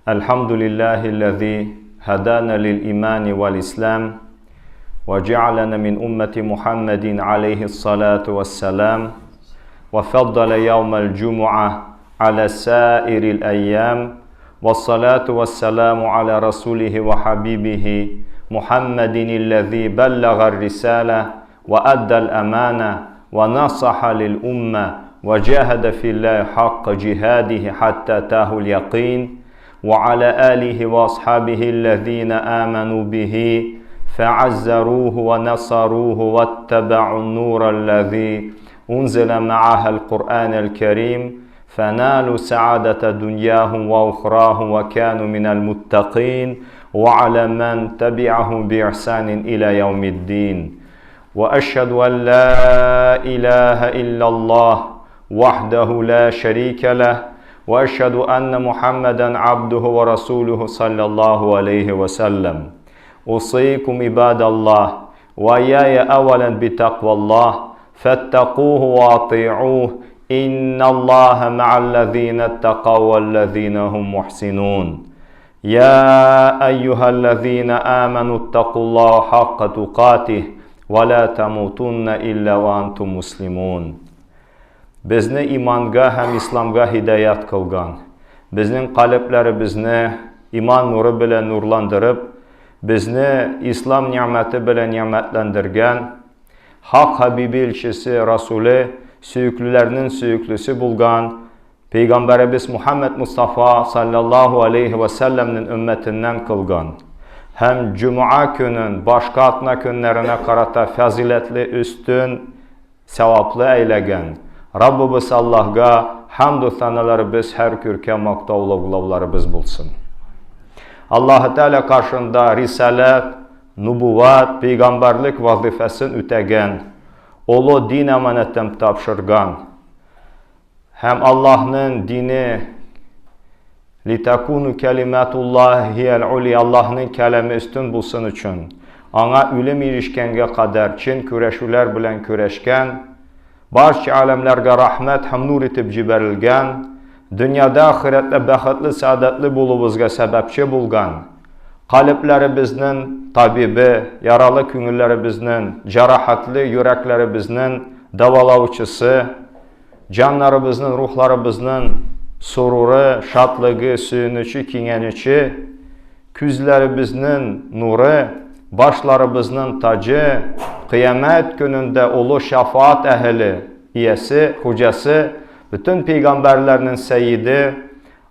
الحمد لله الذي هدانا للإيمان والإسلام وجعلنا من أمة محمد عليه الصلاة والسلام وفضل يوم الجمعة على سائر الأيام والصلاة والسلام على رسوله وحبيبه محمد الذي بلغ الرسالة وأدى الأمانة ونصح للأمة وجاهد في الله حق جهاده حتى أتاه اليقين وعلى آله وأصحابه الذين آمنوا به فعزروه ونصروه واتبعوا النور الذي أنزل معها القرآن الكريم فنالوا سعادة دنياهم وأخراهم وكانوا من المتقين وعلى من تبعهم بإحسان إلى يوم الدين وأشهد أن لا إله إلا الله وحده لا شريك له وأشهد أن محمدا عبده ورسوله صلى الله عليه وسلم أوصيكم عباد الله وإياي أولا بتقوى الله فاتقوه وأطيعوه إن الله مع الذين اتقوا والذين هم محسنون يا أيها الذين آمنوا اتقوا الله حق تقاته ولا تموتن إلا وأنتم مسلمون Bizni imanға һәм исламға хидayat кылган, безнең калепләребезне иман нуры белән нурландырып, безне ислам ниъмәте белән ниъмәтләндергән, хак хабиби илчесе, расулы, сөйүклеләрнең сөйүклесе булган Пәйгамбәребез Мухаммад Мустафа саллаллаху алейхи ва салламның өммәтеннән кылган. Һәм җумга көнен башка атна көннәренә карата фазилатлы, үстен, саваплы әйләгән. Rabbimiz Allah'a hamd sanalarımız her kürke maqtavlaularımız bulsun. Allah Teala karşında risalet, nubuvat, peygamberlik vazifesini ütegen, olu din emanetten tapşırgan, hem Allah'ın dini litakunu kelimatullah hiyel uli Allah'ın kelime üstün bulsun için, ana ölüm erişkenge kadar çin küreşüler bilen küreşken, barcha alamlarga rahmat ham nur etib jibarilgan, dunyoda oxiratda baxtli saodatli bo'lishimizga sababchi bo'lgan, qalblarimizning tabibi, yarali ko'ngillarimizni, jarohatli yuraklarimizni davolovchisi, jonlarimizning, ruhlarimizning sururi, shodligi, suyunichi, kengayinichi, ko'zlarimizning nuri, başlarımızın tacı, kıyamet gününde ulu şefaat ehli, iyesi, hocası, bütün peygamberlerinin seyyidi,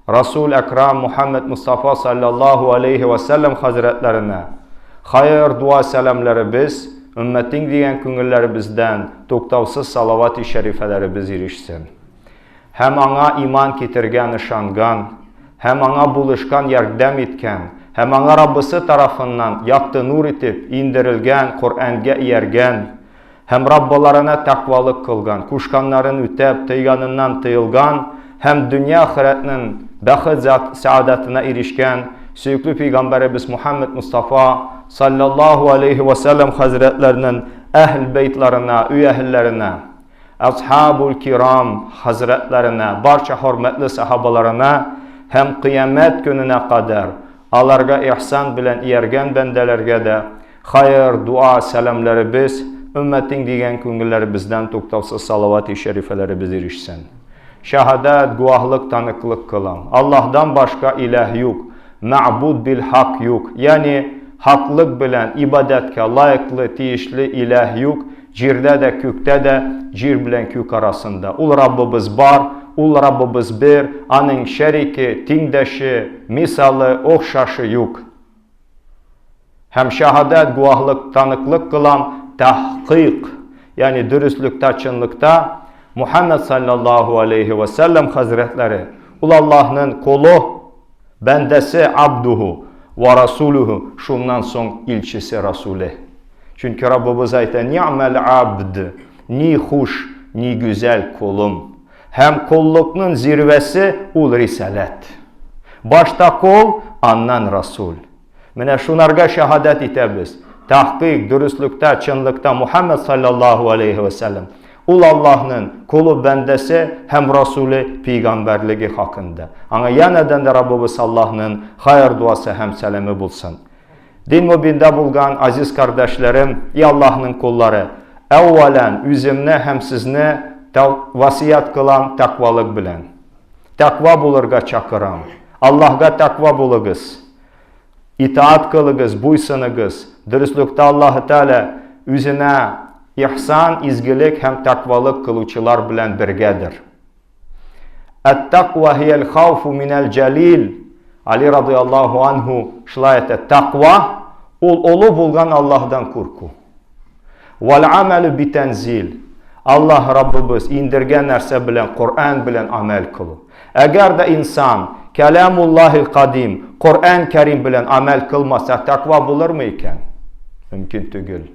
Resul-i Ekrem Muhammed Mustafa sallallahu aleyhi ve sellem hazretlerine hayır dua selamları biz, ümmetin diyen küngüllerimizden toktavsız salavat-i şerifeleri biz erişsin. Hem ana iman getirgen, ışangan, hem ana buluşkan, yardım etken, hem ana Rabbisi tarafından yaktı nur etip indirilgen, Kur'an'ga iyergen, hem Rabbalarına takvalık kılgan, kuşkanların ütep, tıyganından tıyılgan, hem dünya ahiretinin bəxit saadetine erişken, süyüklü Peygamberimiz Muhammed Mustafa sallallahu aleyhi ve sellem hazretlerinin ehl beytlerine, üy ehillerine, ashab-ul kiram hazretlerine, barça hürmetli sahabalarına, hem kıyamet gününe kadar, alarga ihsan bilen iyergen bendelerge de hayır, dua, selamları biz, ümmetin diyen küngüllerimizden toktavsız salavat-i şerifeleri biz erişsin. Şehadet, guahlık, tanıklık kılan. Allah'dan başka ilah yok. Ma'bud bil hak yok. Yani haklık bilen, ibadetke layıklı, tiyişli ilah yok. Cirde de, kökte de, cir bilen kök arasında. Ul Rabbimiz var. Ul Rabbimiz bir, anın şeriki, tingdeşi, misalı, okşaşı yok. Hem şehadet, guahlık, tanıklık kılan tahkik, yani dürüstlükte, çınlıkta Muhammed sallallahu aleyhi ve sellem hazretleri, ul Allah'ın kolu, bendesi abduhu ve rasuluhu, şundan son ilçisi Resulü. Çünkü Rabbimiz ayette, ni'mel abd, ni huş, ni güzel kulum. Hem kullukның zirvesi ul risalet. Başta kul, andan Rasul. Mine şunarga şehadet etemiz. Tahkik, dürüstlükte, çınlıkta Muhammed sallallahu aleyhi ve sellem. Ул Аллаһның кулы бәндәсе һәм Расулы пәйгамбәрлеге хакында. Аңа янәдән дә Раббыбыз Аллаһның хайыр дуасы һәм сәламе булсын. Дин мөбиндә булган азиз кардәшләрем, и Аллаһның куллары, әввәлән үземне һәм сезне васият кылам тәкъвалык белән. Тәкъва булырга чакырам. Аллаһка тәкъва булыгыз. Итаат кылыгыз, буйсыныгыз. Дөреслекдә Аллаһ Тәала үзенә ихсан, изгелек һәм тәкъвалык кылучылар белән бергәдер. Ат-тақва хиял хауфу минал җалил. Али радиллаһу анху шулай әйтә, тақва ул олы булган Аллаһдан курку. Вал амалу битанзил. Аллаһ Раббыбыз индергән нәрсә белән, Коръан белән амал кылу. Әгәр дә инсан кәламуллаһил кадим, Коръан Кәрим белән амал кылмаса, тақва булырмы икән? Мөмкин түгел.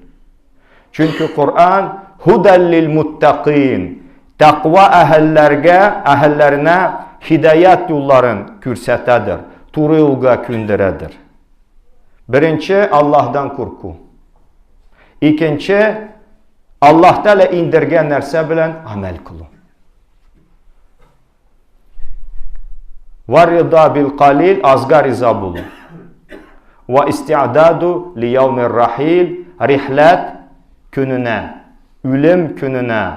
Чөнки Коръан худал лил муттақин. Тақва әһелләренә хидаят юлларын күрсәтәдер, туры юлга күндерәдер. Беренче Аллаһдан курку. Икенче Аллаһ Тәала индергән нәрсә белән амал кылу. Варида бил қалил, азга риза булу. Ва исти'даду ли яумир рахил, рихлат көненә, үлем көненә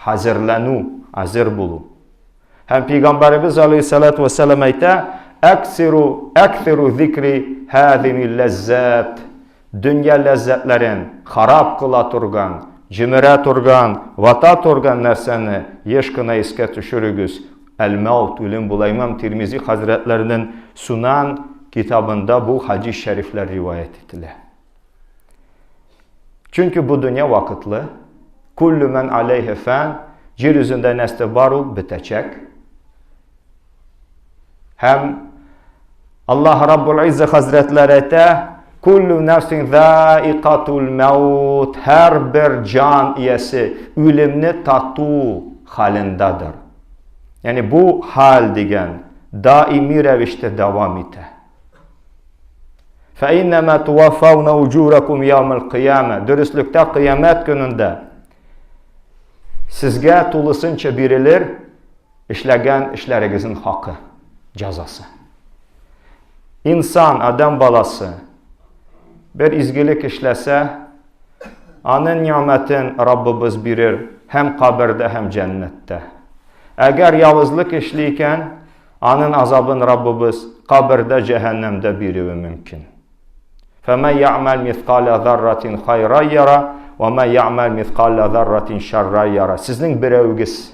хәзерләнү, әзер булу. Һәм Пәйгамбәрбез алейһиссалату вассалам әйтә: "Аксиру зикри һазимил лаззат." Дөнья ләззәтләрен харап кыла турган, җимерә турган, вата турган нәрсәне еш кына искә төшерегез. Әл-Маут, үлем була. Имам Тирмизи хәзрәтләренең Сунан китабында бу хадис шәрифләр риваят ителә. Чөнки бу дөнья вакытлы, куллу ман алейһи фан, җир үзендә нәрсә бар ул бетәчәк. Һәм Аллаһ Раббул Изза хәзрәтләре әйтә: "Куллу нафсин заиқатул маут", һәр бер җан иясе үлемне тату халындадыр. Yani bu hal degen daimi rəvişdə davam etə. فَإِنَّمَا تُوَفَّوْنَ أُجُورَكُمْ يَوْمَ الْقِيَامَةِ. Dürüstlükdə qiyamət günündə sizə tulusunca birilir işləgən işlərinizin haqqı, cəzası. İnsan, adam balası bir izgilik işləsə, onun nimətin Rabbimiz birir həm qabirdə, həm cənnətdə. Əgər yavızlıq işləyikən, onun azabın Rabbimiz qabirdə, cəhənnəmdə birivi mümkün. فَمَنْ يَعْمَلْ مِثْقَالَ ذَرَّةٍ خَيْرًا يَرَى وَمَنْ يَعْمَلْ مِثْقَالَ ذَرَّةٍ شَرًّا يَرَى. Sizin birəviniz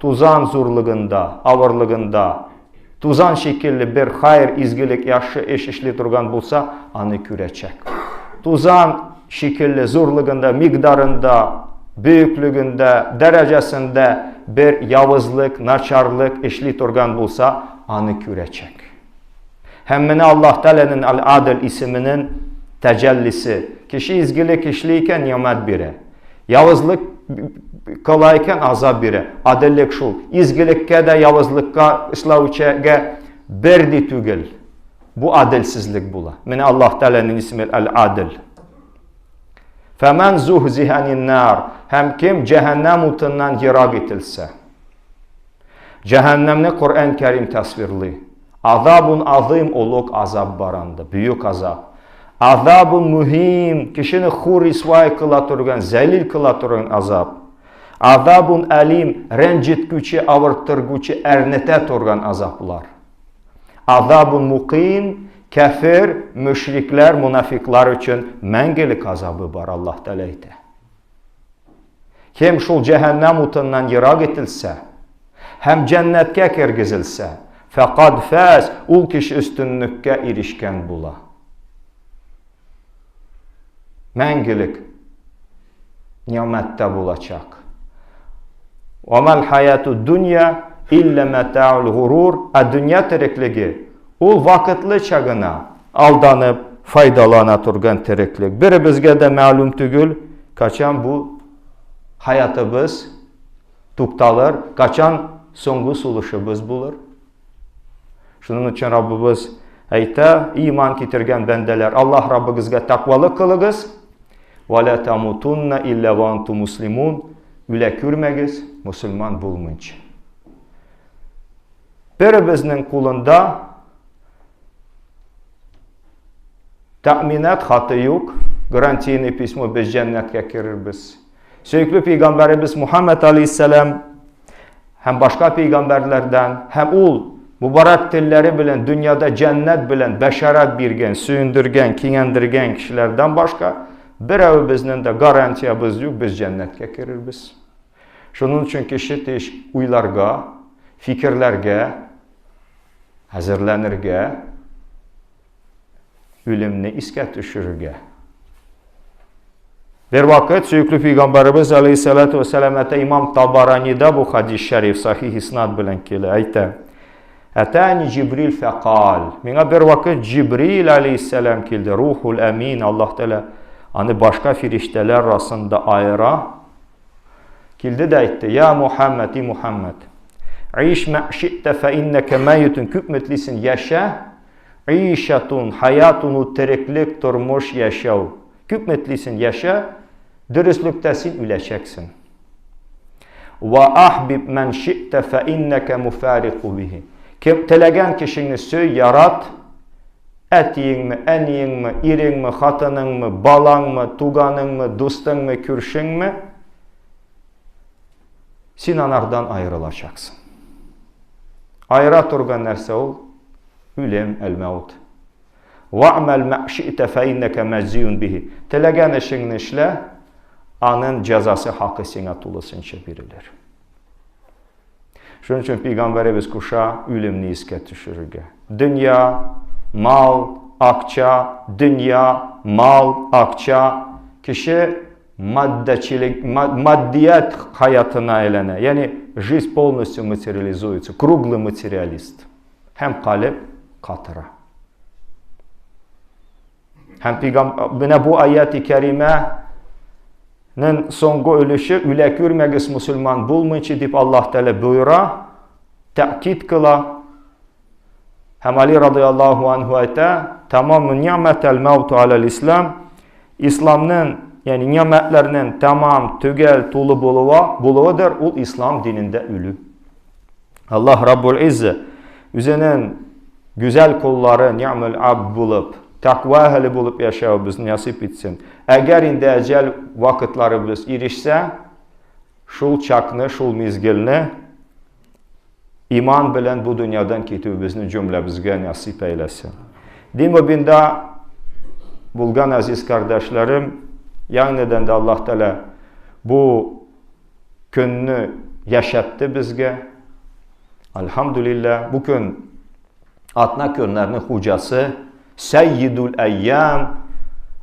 tuzan zorluğunda, ağırlığında, tuzan şekilli bir hayır, izgilik, yaxşı iş işli turgan bulsa, onu görəcək. Tuzan şekilli zorluğunda, miqdarında, büyüklüğünde, derecesinde bir yavızlık, naçarlık işli turgan bulsa, onu görəcək. Həmminə Allah Teala'nın Al-Adil isminin təcəllisi. Kişi izgilik işliyken nimet biri. Yavızlık kılayken azab biri. Adillik şul. İzgilikke de yavızlıkka, ıslavçıya berdi tügül. Bu adilsizlik bula. Minə Allah Teala'nın ismi Al-Adil. Fəmən zuhzihənin nar. Həm kim cəhənnəm utundan yıraq etilsə. Cəhənnəmni Kur'an-ı Kerim təsvirli. Azabun azim oluq azab barandı. Büyük azab. Azabun mühim. Kişini xur isvay kıla turgan, zəlil kıla turgan azab. Azabun əlim. Rəncitküçü, avırtırgüçü, ərnətə turgan azablar. Azabun muqim. Kafir, müşrikler, münafiklar için məngilik azabı var Allah Teala etə. Kim şul cəhənnəm utundan yıraq etilsə, həm cənnətkə kirgizilsə, fəqad fəz, ul kişi üstünlükə erişkən bula. Məngilik nimətdə bulacaq. وَمَا الْحَيَاتُ الدُّنْيَا إِلَّا مَتَاعُ الْغُرُورِ. Dünya tirikliği o vakitli çağına aldanıp faydalana turgan tiriklik. Biri bizge de məlum tügül, kaçan bu hayatımız tuktalır, kaçan songu suluşumuz bulur. Şunun için Rabbimiz ayta, iman getirgen bendeler, Allah Rabbinizge takvalık kılığız Ve la tamutunna illa ve antum muslimun. Üle kürmegiz, musulman bulmunca. Birimizning qo'lida ta'minat xati yo'q. Garantiyali pismo biz jannatga kiramiz. Söykülü Peygamberimiz Muhammed Aleyhisselam hem başka peygamberlerden hem ul mübarek tilleri bilen dünyada cennet bilen beşaret birgen, suyundirgen, kingendirgen kişilerden başka bir evi bizden de garantiyabız yok, biz cennetke kiririz. Şunun için kişi teş uylarga, fikirlerge, hazırlanırge, ölümünü isket düşürürge. Bir vakit Söykülü Peygamberimiz Aleyhisselatü Vesselam'ta İmam Tabarani'da bu hadis-i şerif sahih isnad bilen kele ayta. Atani Cibril fekal. Mine bir vakit Cibril Aleyhisselam keldi. Ruhul Emin Allah Teala onu başka firişteler arasında ayıra. Keldi de aytti. Ya Muhammed, ey Muhammed. İş me'şi'te fe inneke meyyutun. Küpmetlisin yaşa. İşatun hayatunu tereklik turmuş yaşav. Küpmetlisin yaşa. Dürüstlüktesin, üleceksin. Ve ahbib men şi'te fe inneke mufariku bihi. Telegen kişini söy yarat. Etiyin mi, eniyin mi, irin mi, hatının mı, balan mı, tuganın mı, dostun mu, kürşün mü? Sen onlardan ayrılacaksın. Ayrı turgan nerse ol? Ölüm, el-mevt. Ve'mel me'şi'te fe inneke mezziyun bihi. Telegen işini işle. Anın cezası hakkı sana tulasınca birilir. Şunun için Peygamberimiz kuşa ölümünü isket düşürürge. Dünya, mal, akça, dünya, mal, akça. Kişi maddiyet hayatına eğlene. Yani жизнь полностью материализуется. Круглый материалист. Hem kalp katıra. Hem Peygamber bu ayet-i kerime songu ölüşü üle kürmegiz musulman bulmayıcı deyip Allah Teala buyura, ta'kid kıla. Hem Ali radıyallahu anhu ayta, tamamı nimetel mevtu alel İslam, İslam'ın yani nimetlerinin tamam tügel tulu buluvadır, o İslam dininde ölü. Allah Rabbul İzze, üzerinin güzel kulları ni'mel ab bulup, takva ehli bulup yaşayıp bizni nasip etsin. Eğer indi ecel vakitlarımız irişse, şul çakını, şul mizgilini iman bilen bu dünyadan ketib bizni cümlemizge nasip eylesin. Din ve binde bulgan aziz kardeşlerim, yeniden de Allah Teala bu gününü yaşattı bizge. Elhamdülillah bu gün atna günlerinin hocası Seyyidul Eyyam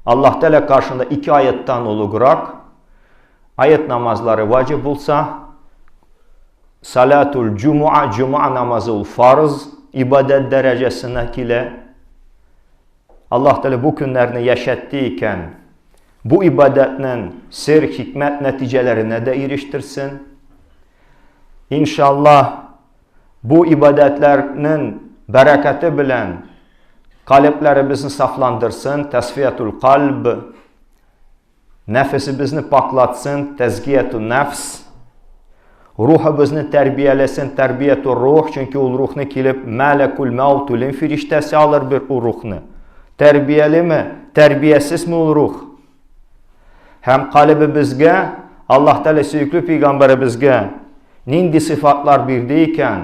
Allah Teala karşında iki ayetten olugurak ayet namazları vacip olsa Salatul Cuma, Cuma namazı farz ibadet derecesine kile Allah Teala bu günlerini yaşattıyken bu ibadetinin sır hikmet neticelerine de eriştirsin. İnşallah bu ibadetlerinin bereketi bilen kalplerimizi saflandırsın, tesfiyetul kalb, nefsimizi paklatsın, tezkiyetul nefs, ruhumuzu terbiyelesin, terbiyetul ruh, çünkü o ruhunu kilip melekul mevtulun firiştesi alır bir o ruhunu. Terbiyeli mi, terbiyesiz mi o ruh? Hem kalbimizge, Allah Teala Söykülü Peygamberimizge nindi sıfatlar birdeyken,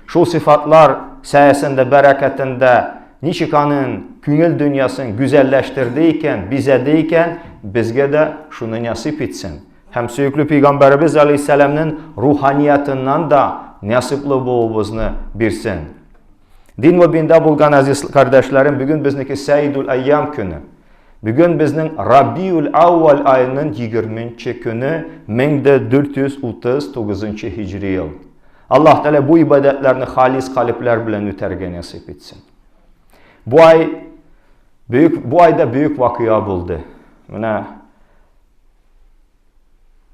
şu sıfatlar sayesinde, bereketinde, Nişikanın küngül dünyasını güzelleştirdiyken, bize deyken, bizge de şunu nasip etsin. Hem Söykülü Peygamberimiz Aleyhisselam'ın ruhaniyetinden da nasipli bulubuzunu bilsin. Din ve binde bulgan aziz kardeşlerim, bugün bizdeki Seyyidul Eyyam günü. Bugün bizning Rabiul Avval ayının 20. günü 1439 Hicri yıl. Allah Teala bu ibadetlerini halis kalpler bilen öterge nasip etsin. Bu ayda büyük vakıya buldu.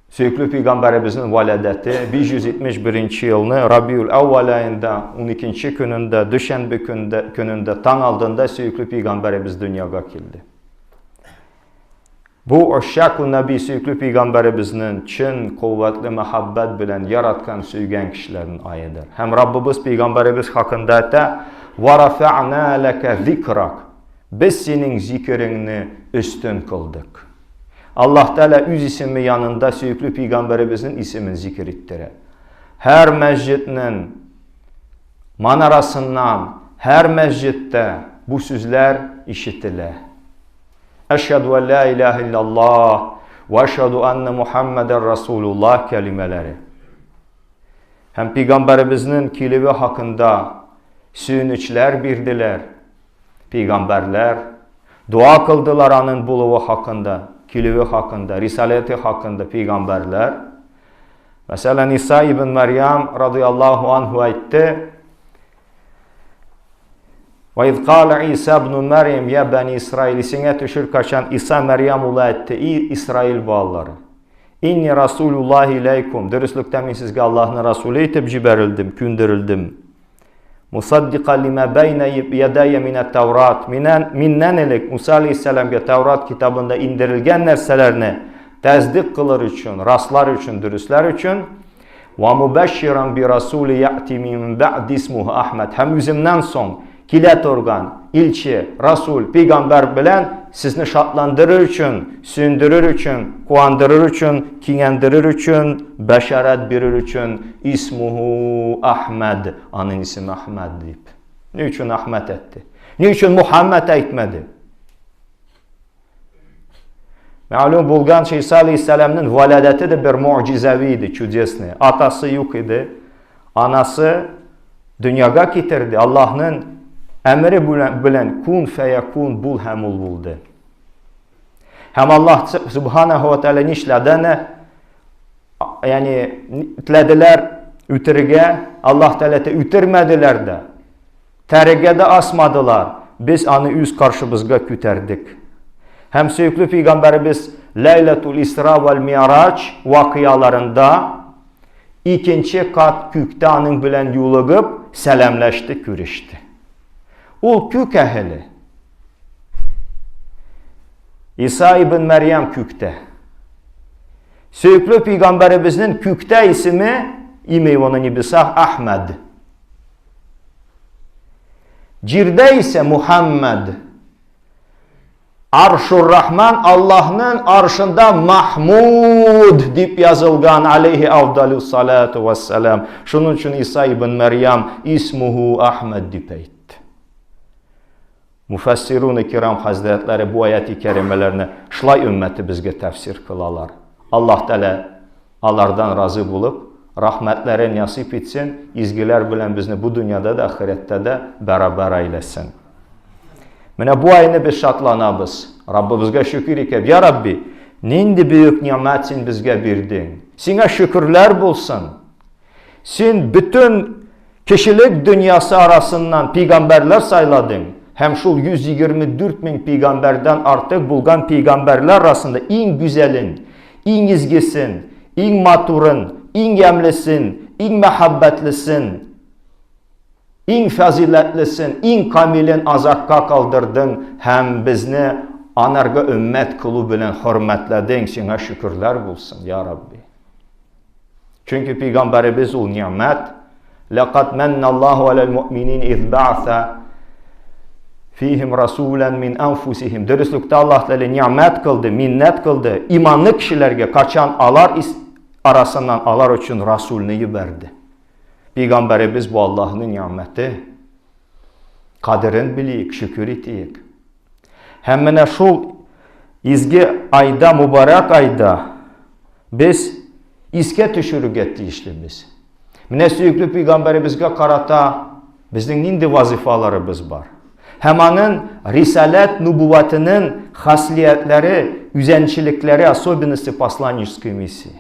Söykülü Peygamberimizin valadeti 571. yılını Rabiul Avval ayında 12. gününde, düşenbe gününde tan aldığında Söykülü Peygamberimiz dünyaya geldi. Bu Aşşaq-ı Nəbi Süyüklü Peyğəmbərimizin çin, quvvetli məhəbbət bilən, yaratqan, süygən kişilərin ayıdır. Həm Rabbimiz Peyğəmbərimiz haqqında da وَرَفَعْنَا لَكَ ذِكْرَكَ Biz senin zikrini üstün kıldık. Allah Teala üz ismi yanında Süyüklü Peyğəmbərimizin ismini zikr etdirir. Hər məscidin manarasından, hər məsciddə bu sözlər işitilir. Əşhədu ən la ilahe illallah və əşhədu ənə Muhammedən Rasulullah kelimələri. Həm Peyğəmbərimizin kilivi haqqında sünnətçilər bildirlər. Peyğəmbərlər dua qıldılar onun buluğu haqqında, kilivi haqqında, risaləti haqqında Peyğəmbərlər. Məsələn, İsa ibn Məryəm radiyallahu anhu aytdı: وَاِذْ قَالَ İsa ibn Məryəm ya bəni İsrail, isinə düşür kaçan İsa Məryəm oğlu etdi, ey İsrail bağları. İnni Rasulullah ileykum, dürüstlükdə mən sizə Allahın Rasulü etib cibərildim, gündürüldüm. Musaddiqan limə beynə yədəyə minət Tevrat, mindən elək Musa aleyhisselamga Tevrat kitabında indirilgən nərsələrini təsdiq qılır üçün, rastlar üçün, dürüstlər üçün. Və mübəşşiran bi Rasuli ya'ti min ba'di ismuhu Ahmed. Həm üzümdən son kilət orqan, ilçi, Rasul, Peyğəmbər bilən sizni şadlandırır üçün, sündürür üçün, quvandırır üçün, kinəndirir üçün, bəşərət birir üçün ismuhu Ahmed. Onun ismi Ahmed deyib. Ne üçün Ahmed etdi? Ne üçün Muhammed etmədi? Məlum bulğan İsa aleyhisselamın valədəti də bir mucizəvi idi, çudesni. Atası yox idi, anası dünyaya getirdi. Allah'ın əmri bilən kun fəyəkun bul həmul buldu. Həm Allah subhanahu wa ta'ala nişlədənə, yəni itlədilər ütirgə, Allah tələtə ütirmədilər də, tərəqədə asmadılar, biz onu üz qarşımızga kütərdik. Həm Süyüklü Peyğəmbərimiz Leylatul İsra vel Mi'rac vaqiyalarında ikinci kat kükdə onun bilən yoluqub, sələmləşdi, görüşdü. O kük əhli. İsa ibn Məryəm kükdə. Süyüklü Peyğəmbərimizin kükdə ismi İmeyvonu Nibisah Ahmed. Cirdə isə Muhammed. Arşur Rahman Allah'ın arşında Mahmud deyip yazılgan aleyhi avdalu salatu vesselam. Şunun için İsa ibn Məryəm ismuhu Ahmed deyip aytdı. Müfəssirun-i kiram hazretləri bu ayət-i kərimələrini şılay ümməti bizə təfsir qılalar. Allah Teala onlardan razı bulub, rahmətləri nasip etsin, izgilər bilən bizni bu dünyada da, ahirətdə də bərabər eyləsin. Mənə bu ayını biz şadlanabız. Rabbimizə şükür ekib. Ya Rabbi, nindi büyük nimetin bizə verdin. Sənə şükürlər bulsun. Sen bütün kişilik dünyası arasından peygamberler sayladın. Hem şu 124 bin peygamberden artık bulgan peygamberler arasında en güzelin, en izgisin, en maturun, en yemlisin, en mehabbetlisin, en faziletlisin, en kamilin azakka kaldırdın. Hem bizni anarga ümmet kulu bilen hürmetledin. Sana şükürler bulsun ya Rabbi. Çünkü peygamberimiz o nimet. لَقَدْ مَنَّ اللّٰهُ عَلَى الْمُؤْمِنِينَ اِذْ بَعْثَ فِيهِمْ رَسُولًا مِنْ أَنْفُسِهِمْ. Dürüstlükte Allah Teala nimet kıldı, minnet kıldı. İmanlı kişilerge kaçan alar arasından alar için Rasulünü verdi. Peygamberimiz bu Allah'ın nimeti. Kaderin biliyik, şükür etiyik. Hemen şu izgi ayda, mübarek ayda biz iske düşürük etdi işimiz. Mine Süyüklü Peygamberimizge karata bizden nindi vazifalarımız var. Hemanın risalet nübüvvetinin hasliyetleri, üzençilikleri, особенности посланнической миссии.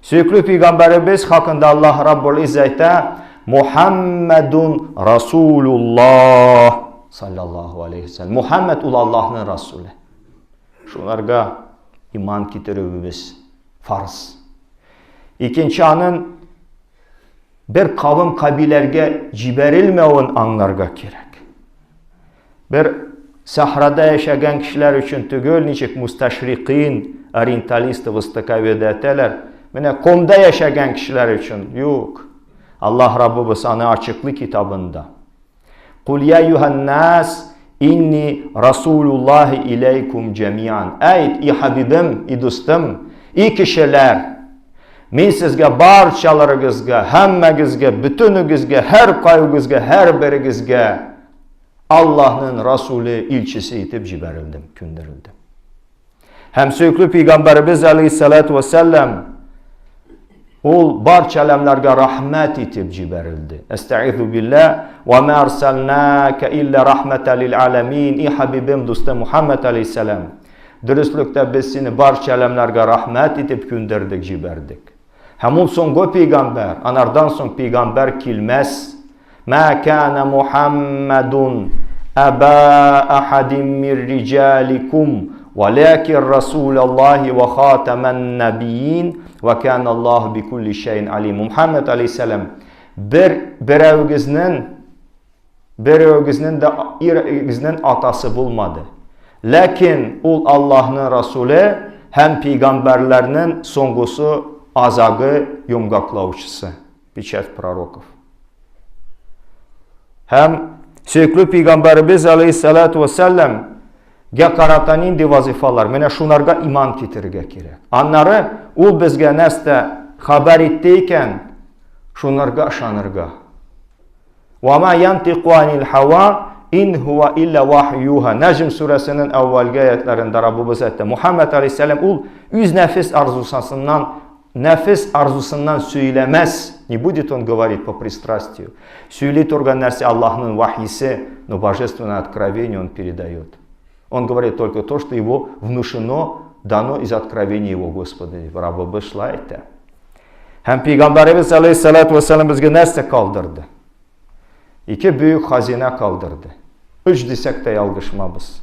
Süyüklü Peygamberimiz hakkında Allah Rabbul İzzet'e Muhammedun Rasulullah sallallahu aleyhi ve sellem. Muhammed ul Allah'ın Resulü. Şunlarga iman getirmemiz farz. İkinci anın bir kavim kabilerge ciberilmeyen anlarga gerek. Bir sahrada yaşayan kişiler için tügül, niçik müsteşrikin, orientalist, vıstıkavi deteler, komda yaşayan kişiler için yok. Allah Rabbimiz ana açıklı kitabında. Kul ya yuhannas inni Rasulullah ileykum cemiyan. Ey habibim, dostum, kişiler, men sizge barchalarınızga, hammagizga, bütünügizge, her qayg'izga, her birigizge Allah'ın Resulü, ilçisi etib jiberildim, kündirildim. Hem söykülü Peygamberimiz aleyhissalatu vesselam ol barcha alamlarga rahmet etib jiberildi. Estaizu billah ve ma arsalnaka illa rahmeten lil alamin. Habibim, dostum Muhammed aleyhissalam. Dürüstlükte biz seni barcha alamlarga rahmet etib kündirdik, jiberdik. Hem ol songo peygamber, anardan son peygamber kilmez. Ma kana Muhammedun aba ahadin min ricalikum وَلَكِنْ رَسُولَ اللّٰهِ وَخَاتَمَ النَّبِيِّينَ وَكَانَ اللّٰهُ بِكُلِّ شَيْءٍ عَلِيمٌ. Muhammed Aleyhisselam bir evgizinin atası bulmadı. Lakin ol Allah'ın Resulü hem peygamberlerinin songusu azağı yumgaklavuşusu. Biçet prorokov. Hem söykülü Peygamberimiz Aleyhissalatu vesselam qaratan indi vazifalar. Mene şunlarga iman ketirge kerek. Anları ul bizge neste haber ettiyken şunlarga aşanırga. وَمَا يَنْتِقُ عَنِ الْحَوَى اِنْ هُوَ اِلَّا وَحْيُوهَا. Necm suresinin evvelgi ayetlerinde Rabbimiz etti. Muhammed Aleyhisselam ul üz nefis arzusundan söylemez. Не будет он говорить по пристрастию. Söyleyip organ nersi Allah'ın vahyisi, но божественное откровение он передает. Он говорит только то, что его внушено, дано из откровения его Господа. Rabbimiz şlayette. Hem Peygamberimiz Aleyhisselatü Vesselam bizge nerse kaldırdı? İki büyük hazine kaldırdı. Üç desek de yalgışmamız.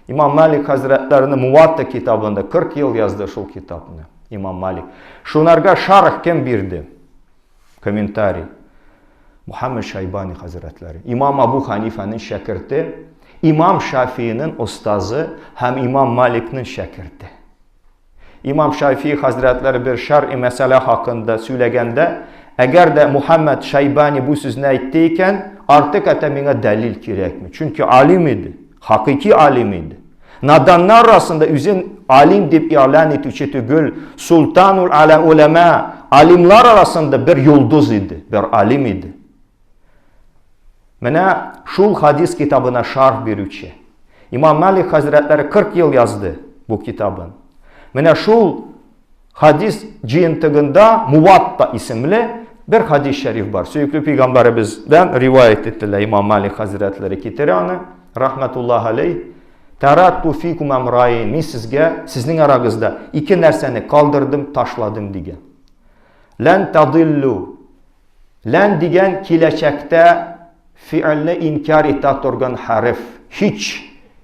İmam Malik Hazretlerinin Muvatta kitabında 40 yıl yazdı şu kitabını. İmam Malik. Şunlarga şarh kim birdi? Komentari. Muhammed Şeybani Hazretleri. İmam Abu Hanife'nin şakirti. İmam Şafii'nin ustazı hem İmam Malik'nin şakirti. İmam Şafii Hazretleri bir şer'i mesele hakkında söylegende eğer de Muhammed Şeybani bu sözünü ettiyken artık etemine delil gerekmi. Çünkü alim idi. Hakiki alim idi. Nadanlar arasında üzün alim deyip ilan etüçü tügül sultanul ala ulema alimler arasında bir yıldız idi. Bir alim idi. Mene şul hadis kitabına şarh birüçü. İmam Malik Hazretleri 40 yıl yazdı bu kitabın. Mene şul hadis cihintığında Muvatta isimli bir hadis şerif var. Söykülü Peygamberimizden rivayet ettiler İmam Malik Hazretleri kitiranı. Rahmetullahi aleyh. Terattu fikum emrayin. Men sizge, sizin aranızda iki nerseni kaldırdım, taşladım diye. Len tadillu. Len diyen kileçekte fiilini inkar itaat organ harif.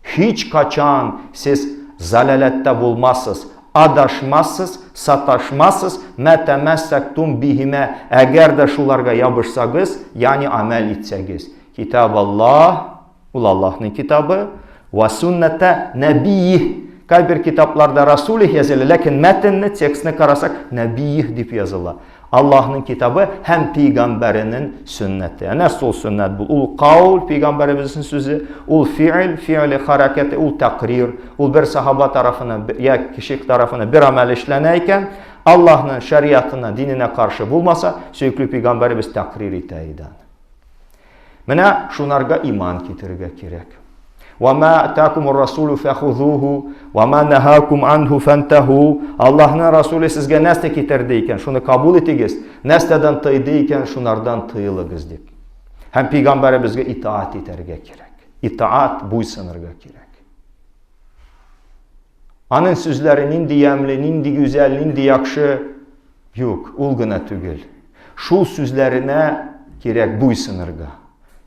Hiç kaçan siz zalalette bulmazsınız. Adaşmazsınız, sataşmazsınız. Metemessaktum bihime. Eğer de şularga yapışsagız, yani amel etseniz. Kitab Allah, Allah'ın kitabı ve sünnete nebiyyih. Kaybir kitaplarda Resulih yazılı, lakin metinini, tekstini karasak nebiyyih deyip yazılı. Allah'ın kitabı hem peygamberinin sünneti. Nasıl sünnet bu? Ul kavl, peygamberimizin sözü, ul fiili hareketi, ul takrir, ul bir sahaba tarafına ya kişi tarafına bir amel işleneyken Allah'ın şeriatına, dinine karşı bulmasa söykülü peygamberimiz takrir eteyden. Mene şunlarga iman getirge gerek. وَمَا اَتَاكُمُ الرَّسُولُ فَخُذُوهُ وَمَا نَهَاكُمْ عَنْهُ فَانْتَهُوا. Allah'ın Resulü sizge nesne getirdiyken şunu kabul etiniz. Nesneden tıydıyken şunlardan tıyılınız deyip. Hem peygamberimizge itaat eterge gerek. İtaat buysanırga gerek. Anın sözleri nindi yemli, nindi güzel, nindi yakşı yok. Ulguna tügül. Şu sözlerine gerek buysanırga.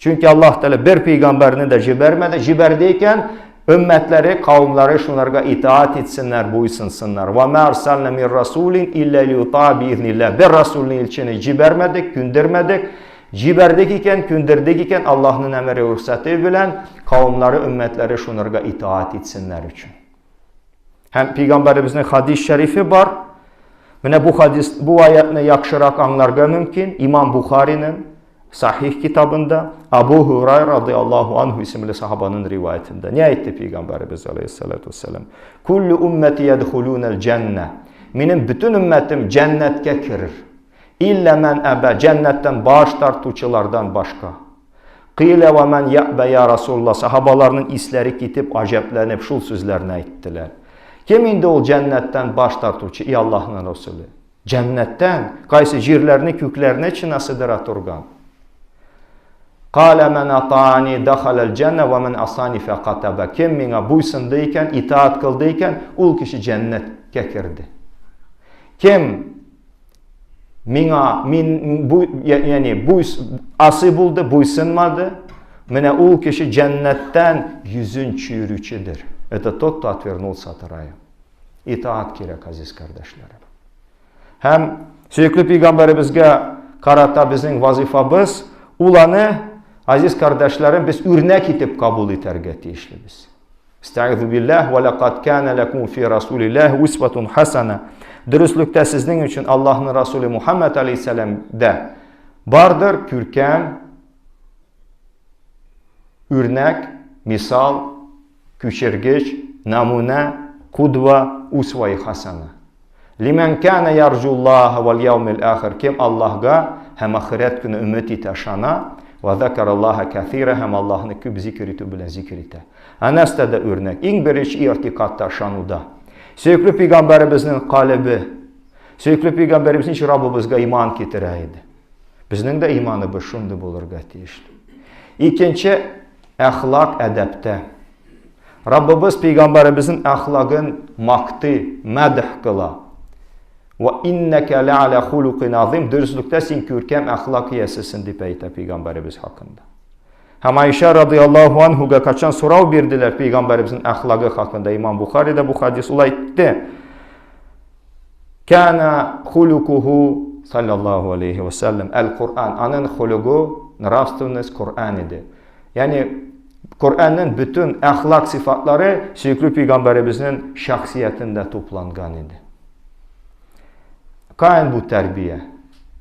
Çünkü Allah Teala bir peygamberini de jibermedi. Jiberdiyken ümmetleri, kavimleri şunlarga itaat etsinler, buysunsunlar. وَمَا أَرْسَلْنَا مِنْ رَسُولٍ اِلَّا لِيُطَاعَ بِإِذْنِ اللّٰهِ. Bir Resulün ilçini jibermedik, göndermedik. Җибәрдек икән, күндердек икән Аллаһның әмере рөхсәте белән кавымлары, өммәтләре шунырга итаат итсеннәр өчен. Һәм Пәйгамбәребезнең хадис шәрифе бар. Менә бу аятны яхшырак аңларга мөмкин. Имам Бухариның Сахих китабында Абу Хурайра радиллаһу анху исемле сахабаның риваятында. Не әйтте Пәйгамбәребез алейһиссалату вассалам? Куллу уммати ядхулунал джанна. Минем бүтән өммәтем җәннәткә керер. Илля мен әбә, җәннәттән баш тартучылардан башка. Кыйла ва мен я'ба я Расулуллах. Сахабаларның исләре китеп, аҗәпләнеп шул сүзләрне әйттеләр. Кем инде ул җәннәттән баш тартучы? И Аллаһның Расулы. Җәннәттән кайсы җирләрне, күкләрне чинасыдыра турган. Кала мен атаани дахалал җанна ва мен асани фaqataba. Кем миңа буйсынды икән, итаат кылды икән, ул кеше җәннәткә керде. Кем миңа асы булды, буйсынмады, менә ул кеше җәннәттән йөзен чөйрүчедер. Это тот, кто отвернулся от рая. Итаат кирәк, азиз кардәшләрем. Һәм сөйкле Пәйгамбәребезгә карата безнең вазифабыз, уланы, азиз кардәшләрем, без үрнәк итеп кабул итәргә тиешлебез. Истәгъизу биллаһ ва лақад кана лакум фи расулиллаһи усватун хасана. Дөреслектә сезнең өчен Аллаһның Расулы Мухаммад алейһиссәламдә бардыр күркәм, үрнәк, мисал, күчергеч, намуна, кудва, усва-и хасана. Лиман кана ярҗуллаһа вал яумил ахир. Кем Аллаһга һәм ахират көне өмет итә, шана, ва закараллаһа кафира, һәм Аллаһны күп зикр итү белән зикр итә. Анастә дә үрнәк. Иң беренче иртикадта шануда. Сөйкле Пәйгамбәребезнең калыбы, сөйкле Пәйгамбәребезнең Раббыбызга иман китерә иде. Безнең дә иманыбыз шундый булырга тиешле. Икенче әхлак әдәптә. Раббыбыз Пәйгамбәребезнең әхлагын макты, мәдх кыла. Ва иннәка лa'ала хулуқин азим. Дөреслектә син күркәм әхлак иясесен дип әйтә Пәйгамбәребез хакында. Һәм Айша радиллаһу анһуга качан сорау бирделәр Пәйгамбәребезнең әхлагы хакында. Имам Бухарида бу хадис улай әйтте. Кана хулуқуху саллаллаһу алейхи ва саллям ал-Qur'an. Аның хулугы, нравственность Qur'an иде. Ягъни Qur'anның bütün әхлак сифатлары сөйкле Пәйгамбәребезнең шәхсиятендә тупланган иде. Каян бу тәрбия?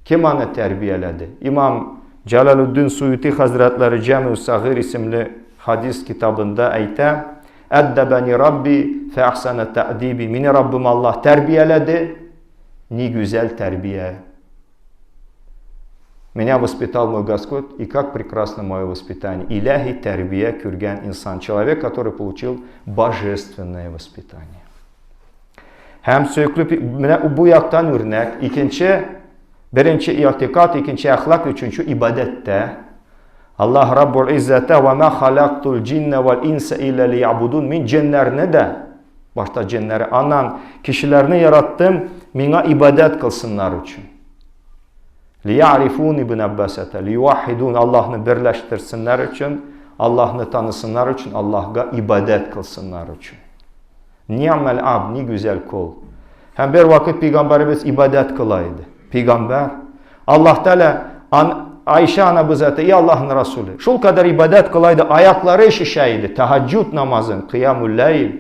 Кем аны тәрбияләде? Имам Jaloluddin Suyuti Hazretleri Cami-ü Sagir isimli hadis kitabında әйтә: "Әддәбәни Rabbi fe ahsana ta'dibi." Mini Rabbim Allah тәрбияләде, ни güzel тәрбия. Меня воспитал мой Господь, и как прекрасно мое воспитание. Иләһи тәрбия күргән инсан, человек, который получил божественное воспитание. Һәм сөйкле бу яктан үрнәк, Birinci i'tiqad, ikinci əxlaq, üçüncü ibadətdə. Allah Rabbul İzzətə və mə xalaqtul cinnə vəl insə illə liyabudun. Min cinlərini də, başta cinləri, anan, kişilərini yarattım, minə ibadət qılsınlar üçün. Liya'rifun ibn Abbasətə, liyuvahidun, Allah'ını birləşdirsinlər üçün, Allah'ını tanısınlar üçün, Allah'a ibadət qılsınlar üçün. Ni'məl abd, ni güzel kul. Həm bir vakit Peygamberimiz ibadət qılaydı. Peygamber, Allah Teala Ayşe anamız ete, ey Allah'ın Resulü, şul kadar ibadet kılaydı, ayakları şişeydi, tehaccüd namazın, kıyamul leyl,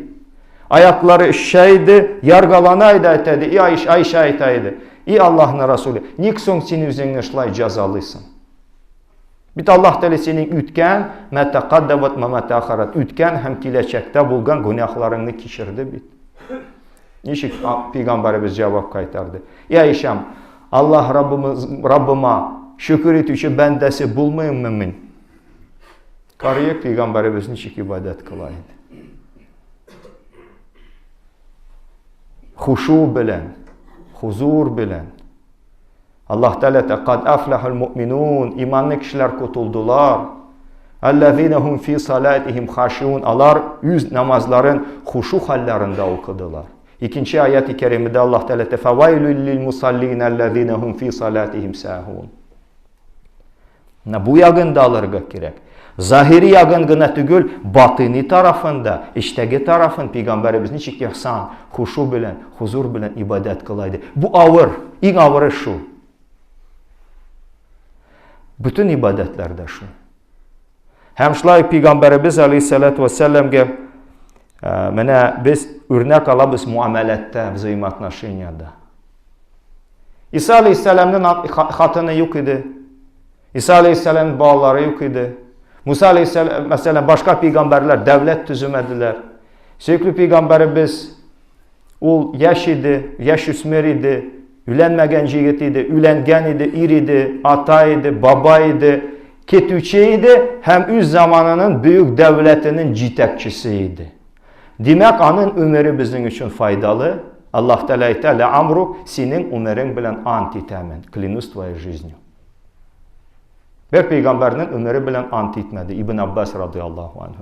ayakları şişeydi, yargalanaydı etedi, ey Ayşe eteydi, ey Allah'ın Resulü, nikson seni üzerine şılay cazalısın. Bit Allah Teala senin ütken, metekaddevet ve meteakharat, ütken hem kileçekte bulgan günahlarını kişirdi bit. Nişik Peygamberimiz cevap kaytardı. Ey Ayşem, Allah Rabbıma şükür etüçü bendesi bulmayın mümin. Karıya Peygamberimiz nişik ibadet kılaydı. Huşu bilen, huzur bilen. Allah Teala kad aflahul mu'minun, imanlı kişiler kurtuldular. Ellezînehum fî salâtihim haşiûn. Alar yüz namazların huşu hallerinde okudular. İkinci ayet-i kerimede Allah Teala "Fevailul lil musallin ellezînehum fî salâtihim sâhûn." Bu yagında alırga gerek. Zahiri yagın gına tügül, batini tarafında, içteki tarafın Peygamberimiz niçik ihsan, huşu bilen, huzur bilen ibadet kılaydı. Bu ağır, ilk ağırı şu. Bütün ibadetlərdə şunu. Həm şulay Peyğəmbərimiz əleyhissalatu vesselam'ga mənə biz örnək alabız muamelətdə, взаимоотношенияда. İsa aleyhissalam'ın xatını yox idi. İsa aleyhissalam'ın bağları yox idi. Musa aleyhissalam, məsələn, başqa peyğəmbərlər dövlət düzümədilər. Söykülü peyğəmbərimiz o yaş idi, yaş üsmer idi, ülənməgən yigit idi, üləngen idi, ir idi, ata idi, baba idi, ketüçe idi, həm üz zamanının büyük dövlətinin citəkçisi idi. Demək, onun ömrü bizim üçün faydalı. Allah Teala amru senin ömrün bilən antitəmin, klянусь твоей жизнью. Bir peyğəmbərinin ömrü bilən ant etmədi. İbn Abbas radıyallahu anh.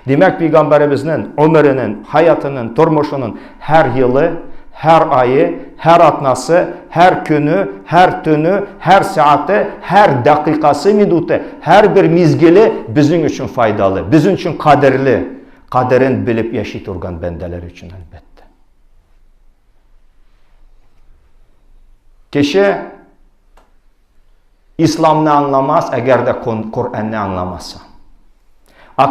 Demək, peyğəmbərimizin ömrünün, həyatının, turmuşunun hər yılı, hər ayı, hər atnası, hər günü, hər tünü, hər saati, hər dəqiqası, minutu, hər bir mizgili bizim üçün faydalı, bizim üçün qadirli, qadirin bilib yaşayıt organ bəndələr üçün əlbəttə. Kişi İslam'ını anlamaz, əgər də Kur'an'ını anlamazsa.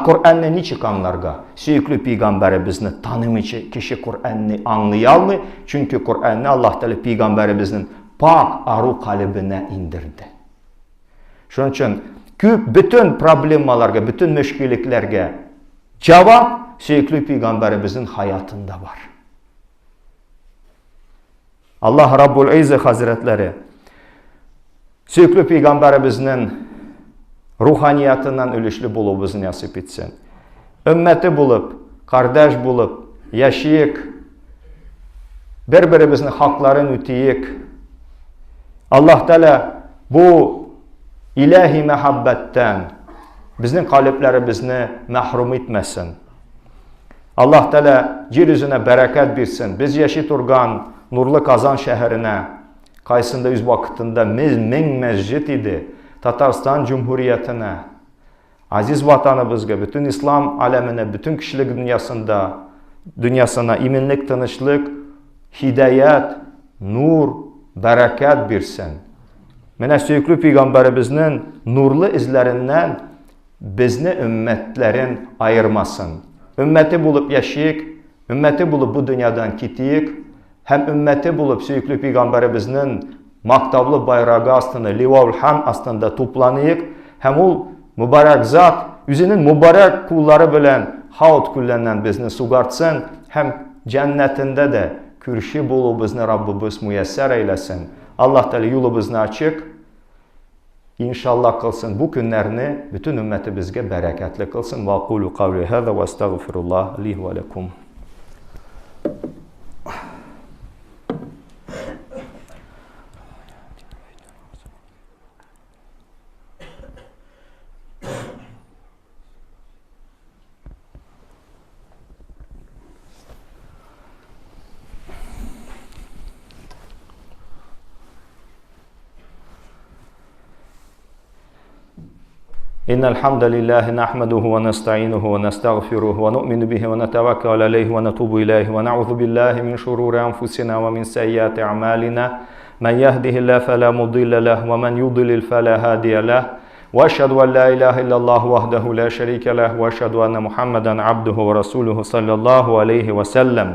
Kur'an'ını niçin anlarga? Söykülü peyğəmbərimizni tanımayıcı kişi Kur'an'ını anlayalmı? Çünkü Kur'an'ını Allah Teala peyğəmbərimizin pak arı qalbinə indirdi. Şunun için bütün problemalarga, bütün müşkiliklərə cavab söykülü peyğəmbərimizin hayatında var. Allah Rabbul İzzə Hazretleri söykülü peyğəmbərimizin ruhaniyatından ölüşlü bulubumuzu nasip etsin. Ümmeti bulup, kardeş bulup, yaşayık, birbirimizin haklarını öteyik. Allah Teala bu ilahi mehabbetten bizim kalplerimizni mahrum etmesin. Allah Teala yeryüzüne bereket versin. Biz yaşayıt urgan Nurlu Kazan şehirine, qaysında üz vakitində min məscid idi. Tatarstan Cumhuriyetine, aziz vatanımızga, bütün İslam alemine, bütün kişilik dünyasına iminlik, tanışlık, hidayet, nur, bereket versin. Mənə söykülü peyğəmbərimizin nurlu izlerinden bizni ümmetlerin ayırmasın. Ümmeti bulup yaşayık, ümmeti bulup bu dünyadan kitiyik, hem ümmeti bulup söykülü peyğəmbərimizin maktablı bayrağı astında, Livaul Ham astında toplanıyık, hem o mübarek zat, yüzünün mübarek kulları bilen havut küllenden bizni sugartsın, hem cennetinde de kürşi bulu bizni Rabbimiz müyesser eylesin. Allah Teala yolu bizni açık, İnşallah kılsın bu günlerini bütün ümmeti bizge bereketli kılsın. Ve kulu kavli hâzâ ve estağfirullah li ve lekum. إن الحمد لله نحمده ونستعينه ونستغفره ونؤمن به ونتوكل عليه ونتوب إليه ونعوذ بالله من شرور أنفسنا ومن سيئات أعمالنا من يهده الله فلا مضل له ومن يضلل فلا هادي له وأشهد أن لا إله إلا الله وحده لا شريك له وأشهد أن محمدا عبده ورسوله صلى الله عليه وسلم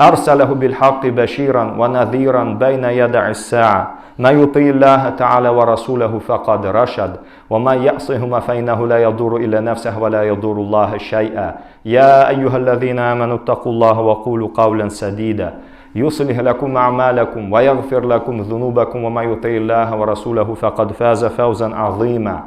أرسله بالحق بشيرا ونذيرا بين يدع الساعة من يطيع الله تعالى ورسوله فقد رشد ومن يعصهما فإنه لا يضر إلا نفسه ولا يضر الله شيئا يا أيها الذين آمنوا اتقوا الله وقولوا قولا سديدا يصلح لكم أعمالكم ويغفر لكم ذنوبكم ومن يطيع الله ورسوله فقد فاز فوزا عظيما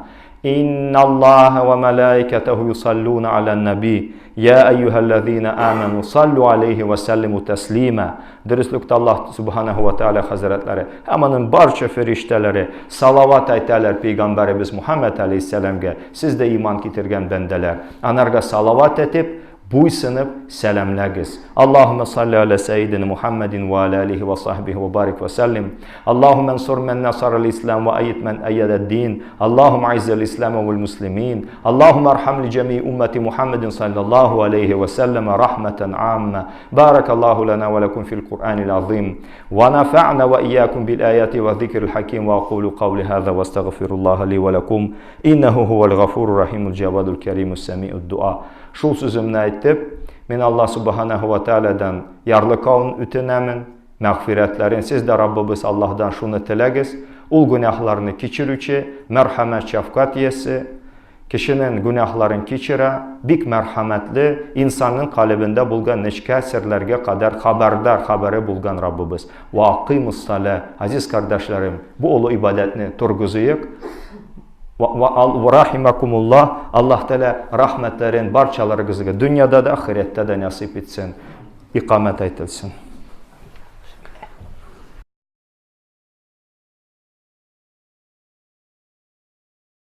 إن الله وملائكته يصلون على النبي يا أيها الذين آمنوا صلوا عليه وسلموا تسليما. Dürüstlükte Allah Subhanahu ve Teala Hazretleri hemenin barça ferişteleri salavat aytalar Peygamberimiz Muhammed Aleyhisselam'a siz de iman getirgen bendeler. Anarga salavat etip buysınıb sələmləgiz. Allahümme salli ala seyyidina Muhammedin ve ala alihi ve sahbihi ve barik ve sellim. Allahümme ensur men nasaral islam ve ayyid men ayyadad din. Allahümme aizzal islam vel muslimin. Allahümme arham li cemi ümmeti Muhammedin sallallahu aleyhi ve sellem rahmeten amme. Barakallahu lana ve lekum fil Kur'anil azim. Ve nafa'na ve iyyakum bil ayati ve zikril hakim ve aqulu qavli hadha ve estağfirullah li ve lekum. İnnehu huvel gafurur rahimul cevadul kerimul semi'ud dua. Şul sözümni aytib, men Allah subhanahu wa ta'aladan yarlıqavun ütinəmin, məğfirətlərin. Siz də Rabbimiz Allahdan şunu tiləgiz, ul günahlarını keçirüçi, mərhəmət şəfqat yesi, kişinin günahlarını keçirə, bik mərhəmətli, insanın qalbində bulgan neçə sirlərə qədər xəbəri bulgan Rabbimiz. Və aqimus salə, aziz qardaşlarım, bu ulu ibadətini turguzuyuq. Ve rahimakumullah, Allah Teala rahmetlerin barçaları dünyada da ahirette de nasip etsin, ikamet etsin.